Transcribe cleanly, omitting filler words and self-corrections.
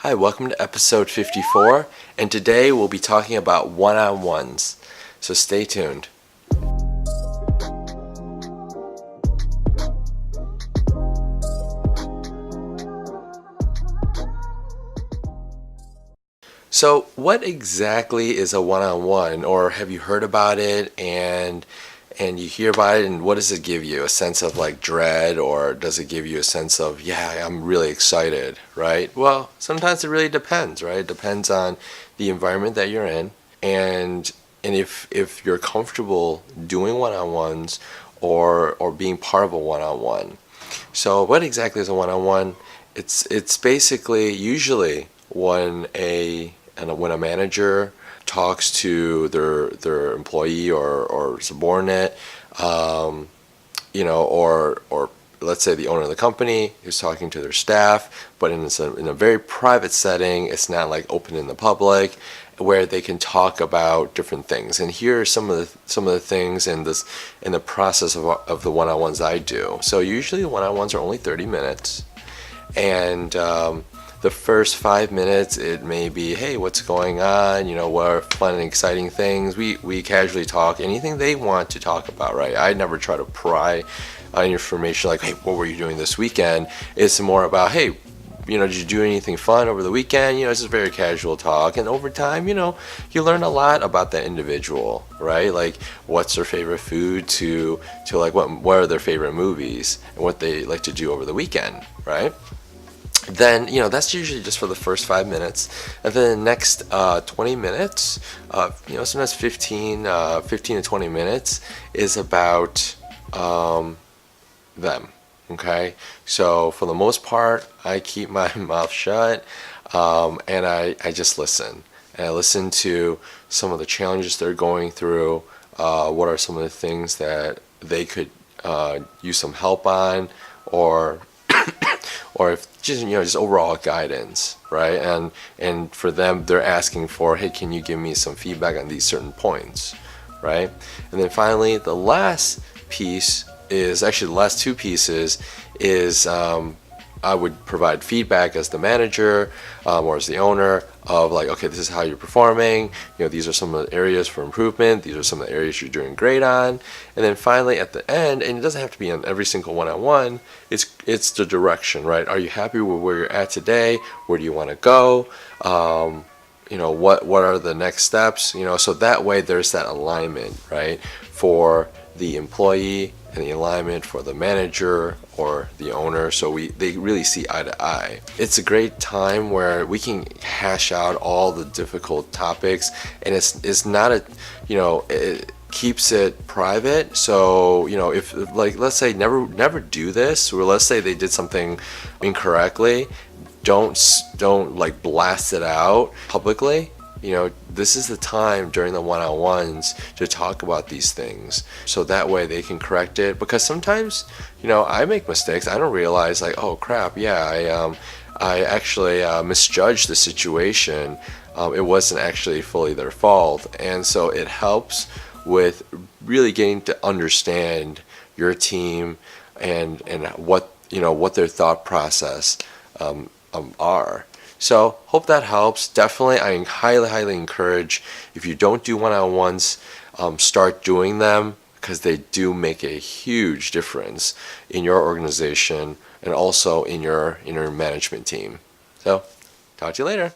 Hi, welcome to episode 54, and today we'll be talking about one-on-ones, so stay tuned. So what exactly is a one-on-one, or have you heard about it and you hear about it, and what does it give you? A sense of like dread, or does it give you a sense of, yeah, I'm really excited, right? Well, sometimes it really depends, right? It depends on the environment that you're in, and if you're comfortable doing one-on-ones or being part of a one-on-one. So what exactly is a one-on-one? It's basically usually when a manager talks to their employee or subordinate, or let's say the owner of the company is talking to their staff, but in a very private setting. It's not like open in the public, where they can talk about different things. And here are some of the things in the process of the one-on-ones I do. So usually the one-on-ones are only 30 minutes, and the first 5 minutes, it may be, hey, what's going on? What are fun and exciting things? We casually talk, anything they want to talk about, right? I never try to pry information like, hey, what were you doing this weekend? It's more about, hey, did you do anything fun over the weekend? It's just very casual talk. And over time, you learn a lot about that individual, right? Like, what's their favorite food to like what are their favorite movies and what they like to do over the weekend, right? Then that's usually just for the first 5 minutes, and then the next 20 minutes, sometimes 15 to 20 minutes is about them. Okay, so for the most part, I keep my mouth shut, and I just listen, and I listen to some of the challenges they're going through. What are some of the things that they could use some help on, or if just overall guidance, right? And for them, they're asking for, hey, can you give me some feedback on these certain points, right? And then finally, the last piece is actually the last two pieces is I would provide feedback as the manager, or as the owner, of like, okay, this is how you're performing. These are some of the areas for improvement. These are some of the areas you're doing great on. And then finally, at the end, and it doesn't have to be on every single one-on-one, it's the direction, right? Are you happy with where you're at today? Where do you want to go? What are the next steps? So that way there's that alignment, right, for the employee, and the alignment for the manager or the owner, so they really see eye to eye. It's a great time where we can hash out all the difficult topics, and it's not it keeps it private. So if, like, let's say never do this, or let's say they did something incorrectly, don't like blast it out publicly. This is the time during the one-on-ones to talk about these things, so that way they can correct it. Because sometimes, I make mistakes. I don't realize, like, oh crap, yeah, I actually misjudged the situation. It wasn't actually fully their fault, and so it helps with really getting to understand your team and what their thought process are. So hope that helps. Definitely, I highly encourage, if you don't do one-on-ones, start doing them, because they do make a huge difference in your organization and also in your management team. So talk to you later.